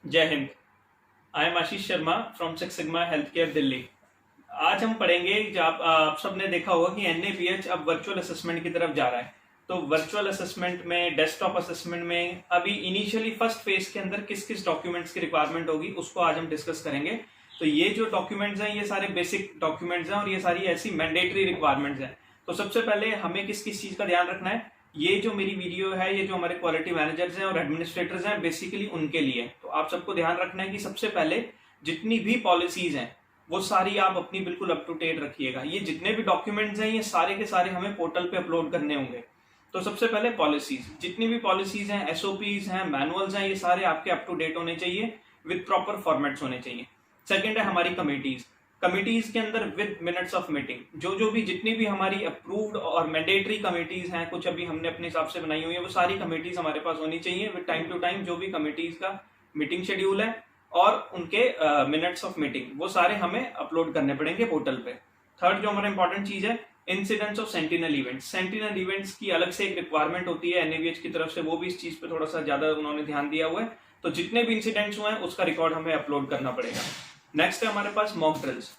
जय Hind. I am Ashish Sharma from six sigma health care Delhi. आज हम पढ़ेंगे जो आप सबने देखा होगा कि एनएबीएच अब वर्चुअल असेसमेंट की तरफ जा रहा है। तो वर्चुअल असेसमेंट में, डेस्कटॉप असेसमेंट में अभी इनिशियली फर्स्ट फेज के अंदर किस किस डॉक्यूमेंट्स की रिक्वायरमेंट होगी उसको आज हम डिस्कस करेंगे। तो ये जो डॉक्यूमेंट्स हैं ये सारे बेसिक डॉक्यूमेंट्स हैं और ये सारी ऐसी मैंडेटरी रिक्वायरमेंट्स हैं। तो सबसे पहले हमें किस किस चीज का ध्यान रखना है, ये जो मेरी वीडियो है ये जो हमारे क्वालिटी मैनेजर्स हैं और एडमिनिस्ट्रेटर्स हैं बेसिकली उनके लिए। तो आप सबको ध्यान रखना है कि सबसे पहले जितनी भी पॉलिसीज हैं वो सारी आप अपनी बिल्कुल अप टू डेट रखिएगा। ये जितने भी डॉक्यूमेंट्स हैं ये सारे के सारे हमें पोर्टल पे अपलोड करने होंगे। तो सबसे पहले पॉलिसीज, जितनी भी पॉलिसीज हैं, एसओपीज हैं, मैनुअल्स हैं, ये सारे आपके अप टू डेट होने चाहिए, विद प्रॉपर फॉर्मेट्स होने चाहिए। सेकंड है हमारी कमिटीज। कमिटीज के अंदर विद मिनट्स ऑफ मीटिंग, जो भी जितनी भी हमारी अप्रूव्ड और मैंडेटरी कमिटीज हैं, कुछ अभी हमने अपने हिसाब से बनाई हुई है, वो सारी कमिटीज हमारे पास होनी चाहिए विद टाइम टू टाइम। जो भी कमिटीज का मीटिंग शेड्यूल है और उनके मिनट्स ऑफ मीटिंग वो सारे हमें अपलोड करने पड़ेंगे पोर्टल पे। थर्ड जो हमारा इंपॉर्टेंट चीज है, incidents of sentinel events. Sentinel events की अलग से एक रिक्वायरमेंट होती है एनएबीएच की तरफ से, वो भी इस चीज पे थोड़ा सा ज्यादा उन्होंने ध्यान दिया हुआ है। तो जितने भी इंसिडेंट्स हुए हैं उसका रिकॉर्ड हमें अपलोड करना पड़ेगा। नेक्स्ट है हमारे पास मॉक ड्रिल्स।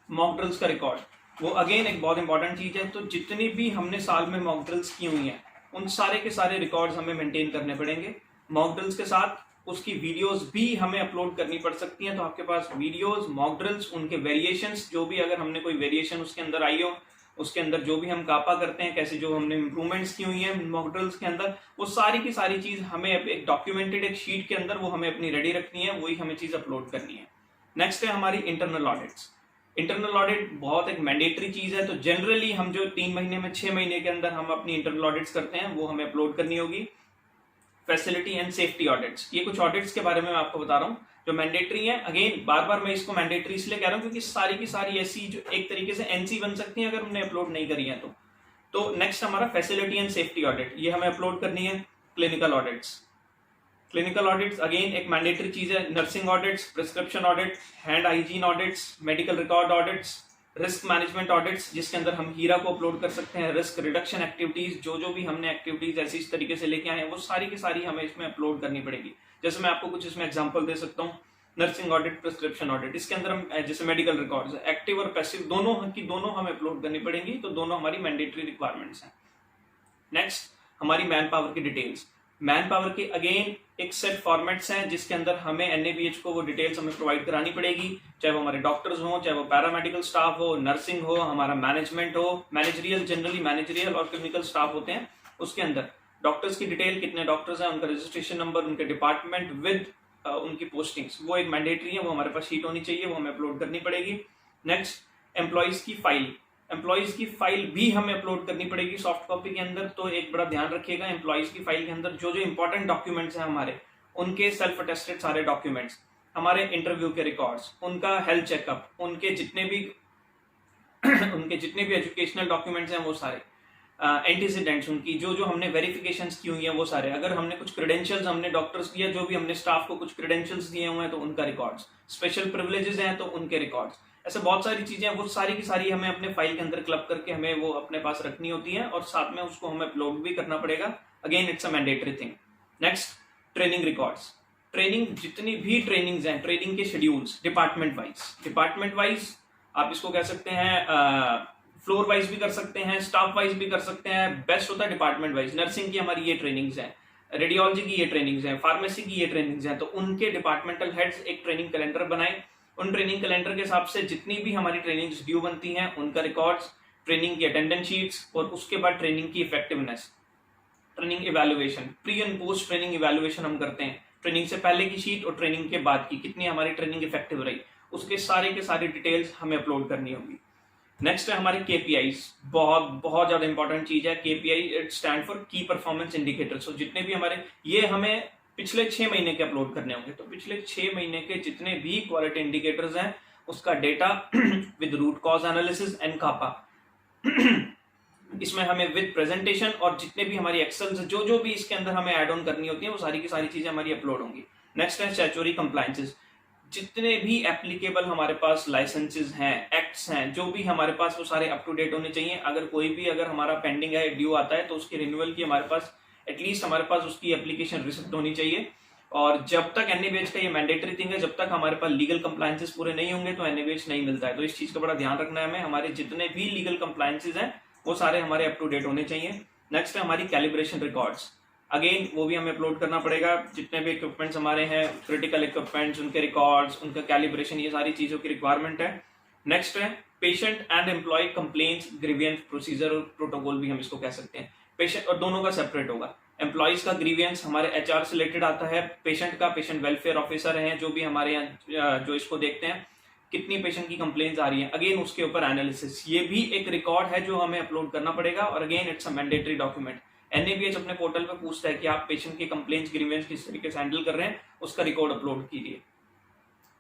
मॉक ड्रिल्स का रिकॉर्ड, वो अगेन एक बहुत इंपॉर्टेंट चीज है। तो जितनी भी हमने साल में मॉक ड्रिल्स की हुई हैं उन सारे के सारे रिकॉर्ड्स हमें मेंटेन करने पड़ेंगे। मॉक ड्रिल्स के साथ उसकी वीडियोस भी हमें अपलोड करनी पड़ सकती हैं। तो आपके पास वीडियोस, मॉक ड्रिल्स, उनके वेरिएशंस, जो भी अगर हमने कोई वेरिएशन उसके अंदर आई हो, उसके अंदर जो भी हम कापा करते हैं, कैसे जो हमने इंप्रूवमेंट्स की हुई हैं मॉक ड्रिल्स के अंदर, वो सारी की सारी चीज हमें एक डॉक्यूमेंटेड एक शीट के अंदर वो हमें अपनी रेडी रखनी है, वही हमें चीज अपलोड करनी है। नेक्स्ट है हमारी इंटरनल ऑडिट्स। इंटरनल ऑडिट बहुत एक मैंडेटरी चीज है। तो जनरली हम जो 3 महीने में 6 महीने के अंदर हम अपनी इंटरनल ऑडिट्स करते हैं वो हमें अपलोड करनी होगी। फैसिलिटी एंड सेफ्टी ऑडिट्स, ये कुछ ऑडिट्स के बारे में मैं आपको बता रहा हूँ जो मैंडेटरी है। अगेन बार बार मैं इसको मैंडेटरी इसलिए कह रहा हूँ क्योंकि सारी की सारी ऐसी जो एक तरीके से एनसी बन सकती है अगर हमने अपलोड नहीं करी है तो नेक्स्ट हमारा फैसिलिटी एंड सेफ्टी ऑडिट, ये हमें अपलोड करनी है। Clinical audits, clinical audits again एक मैंडेटरी चीज है। Nursing audits, prescription audit, hand hygiene audits, medical record audits, risk management audits जिसके अंदर हम हीरा को अपलोड कर सकते हैं। रिस्क रिडक्शन एक्टिविटीज, जो भी हमने एक्टिविटीज ऐसी इस तरीके से लेके आए हैं वो सारी की सारी हमें इसमें अपलोड करनी पड़ेगी। जैसे मैं आपको कुछ इसमें एग्जांपल दे सकता हूँ। नर्सिंग ऑडिट, प्रिस्क्रिप्शन ऑडिट, इसके अंदर हम जैसे मेडिकल रिकॉर्ड्स एक्टिव और पैसिव दोनों हमें अपलोड करनी पड़ेंगी। तो दोनों हमारी मैंडेटरी रिक्वायरमेंट्स हैं। नेक्स्ट हमारी मैन पावर की डिटेल्स। मैन पावर के अगेन एक सेट फॉर्मेट्स हैं जिसके अंदर हमें एनएबीएच को वो डिटेल्स हमें प्रोवाइड करानी पड़ेगी, चाहे वो हमारे डॉक्टर्स हो, चाहे वो पैरामेडिकल स्टाफ हो, नर्सिंग हो, हमारा मैनेजमेंट हो, मैनेजरियल, जनरली मैनेजरियल और क्लिनिकल स्टाफ होते हैं। उसके अंदर डॉक्टर्स की डिटेल, कितने डॉक्टर्स हैं, उनका रजिस्ट्रेशन नंबर, उनके डिपार्टमेंट विद उनकी पोस्टिंग्स, वो एक मैंडेटरी है, वो हमारे पास शीट होनी चाहिए, वो हमें अपलोड करनी पड़ेगी। नेक्स्ट एम्प्लॉइज की फाइल, एम्प्लॉइज की फाइल भी हमें अपलोड करनी पड़ेगी सॉफ्ट कॉपी के अंदर। तो एक बड़ा ध्यान रखिएगा, एम्प्लॉइज की फाइल के अंदर जो इंपॉर्टेंट डॉक्यूमेंट्स हैं हमारे, उनके सेल्फ अटेस्टेड सारे डॉक्यूमेंट्स, हमारे इंटरव्यू के रिकॉर्ड्स, उनका हेल्थ चेकअप, उनके जितने भी एजुकेशनल डॉक्यूमेंट्स हैं वो सारे, एंटीसीडेंट्स, उनकी जो हमने वेरिफिकेशंस की हुई हैं वो सारे, अगर हमने कुछ क्रेडेंशियल्स हमने डॉक्टर्स दिया, जो भी हमने स्टाफ को कुछ क्रेडेंशियल्स दिए हुए हैं तो उनका रिकॉर्ड्स, स्पेशल प्रिविलेजेस हैं तो उनके रिकॉर्ड्स, ऐसे बहुत सारी चीजें वो सारी की सारी हमें अपने फाइल के अंदर क्लब करके हमें वो अपने पास रखनी होती है और साथ में उसको हमें अपलोड भी करना पड़ेगा। Again it's a mandatory thing. Next training records. Training, जितनी भी ट्रेनिंग्स हैं, ट्रेनिंग के शेड्यूल्स डिपार्टमेंट वाइज आप इसको कह सकते हैं, फ्लोर वाइज भी कर सकते हैं, स्टाफ वाइज भी कर सकते हैं। बेस्ट होता है डिपार्टमेंट वाइज। नर्सिंग की हमारी ये ट्रेनिंग्स हैं, रेडियोलॉजी की ये ट्रेनिंग्स हैं, फार्मेसी की ये ट्रेनिंग्स हैं, तो उनके डिपार्टमेंटल हेड्स एक ट्रेनिंग कैलेंडर बनाए। उन ट्रेनिंग कैलेंडर के हिसाब से जितनी भी हमारी ट्रेनिंग्स ड्यू बनती हैं उनका रिकॉर्ड्स, ट्रेनिंग की अटेंडेंस शीट्स और उसके बाद ट्रेनिंग की effectiveness, training evaluation, pre and post training evaluation हम करते हैं। ट्रेनिंग से पहले की शीट और ट्रेनिंग के बाद की कितनी हमारी ट्रेनिंग इफेक्टिव रही, उसके सारे के सारी डिटेल्स हमें अपलोड करनी होगी। नेक्स्ट है हमारे केपीआईज, बहुत ज्यादा इंपॉर्टेंट चीज है। केपीआई इट स्टैंड फॉर की परफॉर्मेंस इंडिकेटर्स। तो जितने भी हमारे, ये हमें पिछले 6 महीने के अपलोड करने होंगे। तो पिछले 6 महीने के जितने भी क्वालिटी इंडिकेटर्स हैं उसका data with root cause analysis and kappa इसमें हमें विद प्रेजेंटेशन और जितने भी हमारी एक्सेल्स जो भी इसके अंदर हमें ऐड ऑन करनी होती है वो सारी की सारी चीजें हमारी अपलोड होंगी। नेक्स्ट है स्टैट्यूटरी कंप्लायंसेस। जितने भी एप्लीकेबल हमारे पास लाइसेंसेस हैं, एक्ट्स हैं, जो भी हमारे पास वो सारे अप टू डेट होने चाहिए। अगर हमारा पेंडिंग है, ड्यू आता है तो उसके रिन्यूअल की हमारे पास एटलीस्ट हमारे पास उसकी एप्लीकेशन रिसिप्ट होनी चाहिए। और जब तक एनएबीएच का ये मैंडेटरी थिंग है, जब तक हमारे पास लीगल कंप्लायंसेस पूरे नहीं होंगे तो एनएबीएच नहीं मिलता है। तो इस चीज का बड़ा ध्यान रखना है हमें। हमारे जितने भी लीगल कंप्लायंसेस हैं वो सारे हमारे अप टू डेट होने चाहिए। नेक्स्ट है हमारी कैलिब्रेशन रिकॉर्ड्स। अगेन वो भी हमें अपलोड करना पड़ेगा। जितने भी इक्विपमेंट्स हमारे हैं, क्रिटिकल इक्विपमेंट्स, उनके रिकॉर्ड्स, उनका कैलिब्रेशन, ये सारी चीजों की रिक्वायरमेंट है। नेक्स्ट है patient and employ complaints grievance procedure और प्रोटोकॉल भी हम इसको कह सकते हैं। पेशेंट और दोनों का सेपरेट होगा। एम्प्लॉयज का ग्रीवियंस हमारे एचआर से रिलेटेड आता है। पेशेंट का पेशेंट वेलफेयर ऑफिसर हैं जो भी हमारे यहाँ जो इसको देखते हैं कितनी पेशेंट की कंप्लेंट्स आ रही हैं, अगेन उसके ऊपर एनालिसिस। ये भी एक रिकॉर्ड है जो हमें अपलोड करना पड़ेगा और again it's a mandatory document. NABH अपने पोर्टल पे पूछता है कि आप पेशेंट की कंप्लेंट्स ग्रीवियंस किस तरीके से हैंडल कर रहे हैं, उसका रिकॉर्ड अपलोड कीजिए।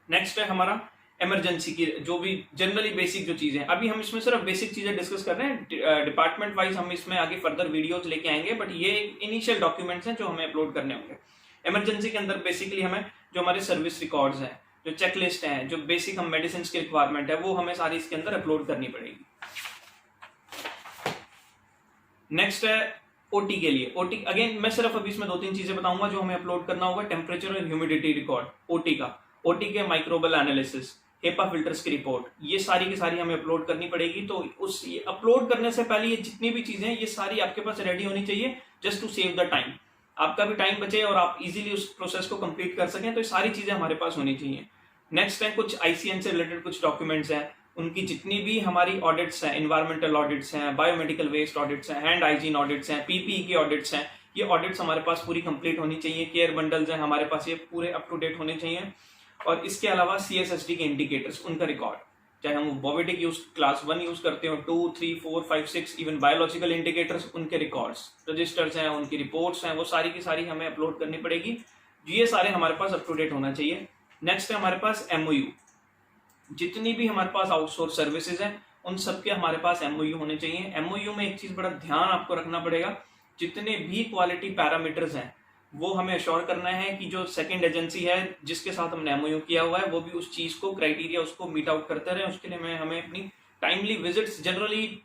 नेक्स्ट है हमारा इमरजेंसी की जो भी जनरली बेसिक जो चीजें, अभी हम इसमें सिर्फ बेसिक चीजें डिस्कस कर रहे हैं। डिपार्टमेंट वाइज हम इसमें आगे फर्दर वीडियोस लेके आएंगे, बट ये इनिशियल डॉक्यूमेंट्स हैं जो हमें अपलोड करने होंगे। इमरजेंसी के अंदर बेसिकली हमें जो हमारे सर्विस रिकॉर्ड्स हैं, जो चेकलिस्ट हैं, जो बेसिक हम मेडिसिन की रिक्वायरमेंट है, वो हमें सारी इसके अंदर अपलोड करनी पड़ेगी। नेक्स्ट है ओटी के लिए। ओटी अगेन मैं सिर्फ अभी इसमें 2-3 चीजें बताऊंगा जो हमें अपलोड करना होगा। टेम्परेचर और ह्यूमिडिटी रिकॉर्ड ओटी का, ओटी के माइक्रोबल एनालिसिस, हेपा फिल्टर्स की रिपोर्ट, ये सारी की सारी हमें अपलोड करनी पड़ेगी। तो उस अपलोड करने से पहले ये जितनी भी चीजें हैं ये सारी आपके पास रेडी होनी चाहिए, just to save the time. आपका भी टाइम बचे और आप इजीली उस प्रोसेस को कंप्लीट कर सकें, तो ये सारी चीजें हमारे पास होनी चाहिए। नेक्स्ट है कुछ आईसीएन से रिलेटेड कुछ डॉक्यूमेंट्स हैं, उनकी जितनी भी हमारी ऑडिट्स हैं, इन्वायरमेंटल ऑडिट्स हैं, बायोमेडिकल वेस्ट ऑडिट्स हैं, हैंड हाइजीन ऑडिट्स हैं, पीपीई की ऑडिट्स हैं, ये ऑडिट्स हमारे पास पूरी कंप्लीट होनी चाहिए। केयर बंडल्स हैं हमारे पास, ये पूरे अप टू डेट होने चाहिए। और इसके अलावा सीएसएसडी के इंडिकेटर्स, उनका रिकॉर्ड, चाहे हम बोवेटिक यूज क्लास 1 यूज करते हो, 2, 3, 4, 5, 6, इवन बायोलॉजिकल इंडिकेटर्स, उनके रिकॉर्ड्स, रजिस्टर्स हैं, उनकी रिपोर्ट्स हैं, वो सारी की सारी हमें अपलोड करनी पड़ेगी। ये सारे हमारे पास अप टू डेट होना चाहिए। नेक्स्ट है हमारे पास एमओयू। जितनी भी हमारे पास आउटसोर्स सर्विसेज हैं उन सबके हमारे पास एमओयू होने चाहिए। एमओयू में एक चीज बड़ा ध्यान आपको रखना पड़ेगा, जितने भी क्वालिटी पैरामीटर्स हैं वो हमें अश्योर करना है कि जो सेकंड एजेंसी है जिसके साथ हमने एमओयू किया हुआ है वो भी उस चीज को, क्राइटेरिया उसको मीट आउट करते रहे। उसके लिए हमें अपनी टाइमली विजिट्स, जनरली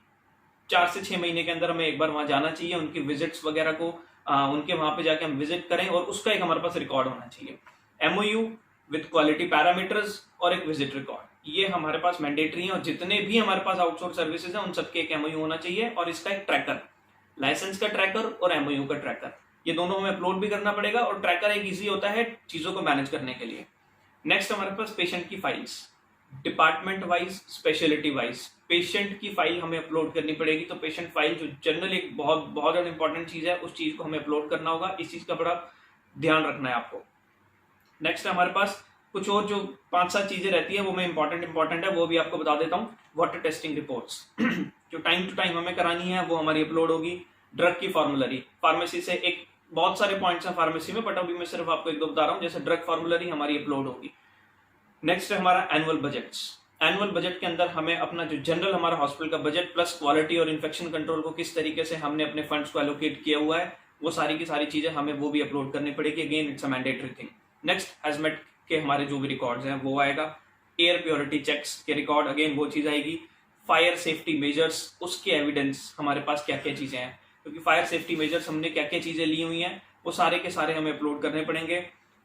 4 से 6 महीने के अंदर हमें एक बार वहां जाना चाहिए, उनकी विजिट्स वगैरह को उनके वहां पे जाके हम विजिट करें और उसका एक हमारे पास रिकॉर्ड होना चाहिए। एमओयू विद क्वालिटी पैरामीटर्स और एक विजिट रिकॉर्ड, ये हमारे पास मैंडेटरी है। और जितने भी हमारे पास आउटसोर्स सर्विसेज हैं उन सबके एक एमओयू होना चाहिए और इसका एक ट्रैकर, लाइसेंस का ट्रैकर और एमओयू का ट्रैकर, ये दोनों हमें अपलोड भी करना पड़ेगा। और ट्रैकर एक इजी होता है चीजों को मैनेज करने के लिए। नेक्स्ट हमारे पास पेशेंट की files, department wise, speciality wise patient की फाइल हमें अपलोड करनी पड़ेगी। तो पेशेंट फाइल जो जनरली एक बहुत बहुत ज्यादा इंपॉर्टेंट चीज है, उस चीज को हमें अपलोड करना होगा। इस चीज का बड़ा ध्यान रखना है आपको। नेक्स्ट हमारे पास कुछ और जो 5-7 चीजें रहती है वो मैं इंपॉर्टेंट है, वो भी आपको बता देता हूँ। वाटर टेस्टिंग रिपोर्ट्स जो टाइम टू टाइम हमें करानी है वो हमारी अपलोड होगी। ड्रग की फॉर्मुलरी, फार्मेसी से एक बहुत सारे पॉइंट्स हैं फार्मेसी में, बट अभी मैं सिर्फ आपको 1-2 बता रहा हूँ। जैसे ड्रग फॉर्मुलरी हमारी अपलोड होगी। नेक्स्ट है हमारा एनुअल बजट्स। एनुअल बजट के अंदर हमें अपना जो जनरल हमारा हॉस्पिटल का बजट प्लस क्वालिटी और इन्फेक्शन कंट्रोल को किस तरीके से हमने अपने फंड्स को एलोकेट किया हुआ है, वो सारी की सारी चीजें हमें वो भी अपलोड करनी पड़ेगी। Again it's a mandatory thing. Next hazmat के हमारे जो भी रिकॉर्ड्स हैं वो आएगा। एयर प्योरिटी चेक्स के रिकॉर्ड, अगेन वो चीज आएगी। फायर सेफ्टी मेजर्स, उसके एविडेंस हमारे पास क्या क्या चीजें हैं, क्योंकि फायर सेफ्टी मेजर्स हमने क्या क्या चीजें ली हुई हैं वो सारे के सारे हमें अपलोड करने पड़ेंगे।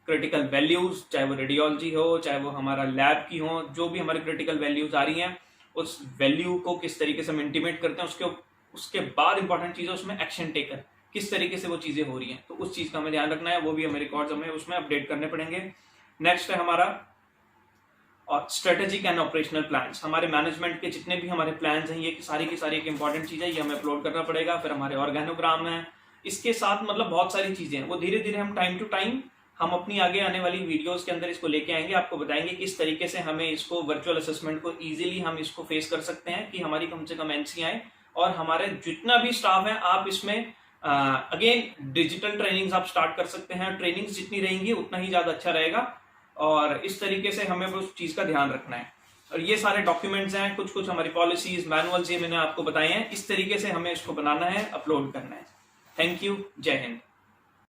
क्रिटिकल वैल्यूज, चाहे वो रेडियोलॉजी हो, चाहे वो हमारा लैब की हो, जो भी हमारी क्रिटिकल वैल्यूज आ रही हैं उस वैल्यू को किस तरीके से हम इंटीमेट करते हैं। उसके बाद इंपॉर्टेंट चीज है उसमें एक्शन टेकर, किस तरीके से वो चीजें हो रही हैं, तो उस चीज का हमें ध्यान रखना है। वो भी हमें रिकॉर्ड्स हमें उसमें अपडेट करने पड़ेंगे। नेक्स्ट है हमारा और स्ट्रेटेजिक एंड ऑपरेशनल प्लान्स। हमारे मैनेजमेंट के जितने भी हमारे प्लान्स हैं ये सारी की सारी एक इंपॉर्टेंट चीज है, ये हमें अपलोड करना पड़ेगा। फिर हमारे ऑर्गेनोग्राम है, इसके साथ मतलब बहुत सारी चीजें हैं, वो धीरे धीरे हम टाइम टू टाइम हम अपनी आगे आने वाली वीडियोस के अंदर इसको लेके आएंगे। आपको बताएंगे किस तरीके से हमें इसको वर्चुअल असेसमेंट को इजीली हम इसको फेस कर सकते हैं कि हमारी कम से कम एनसी आए और हमारे जितना भी स्टाफ है आप इसमें अगेन डिजिटल ट्रेनिंग्स आप स्टार्ट कर सकते हैं। ट्रेनिंग्स जितनी रहेंगी उतना ही ज्यादा अच्छा रहेगा और इस तरीके से हमें उस चीज का ध्यान रखना है। और ये सारे डॉक्यूमेंट्स हैं, कुछ कुछ हमारी पॉलिसीज, मैनुअल्स, ये मैंने आपको बताए हैं। इस तरीके से हमें इसको बनाना है, अपलोड करना है। थैंक यू, जय हिंद।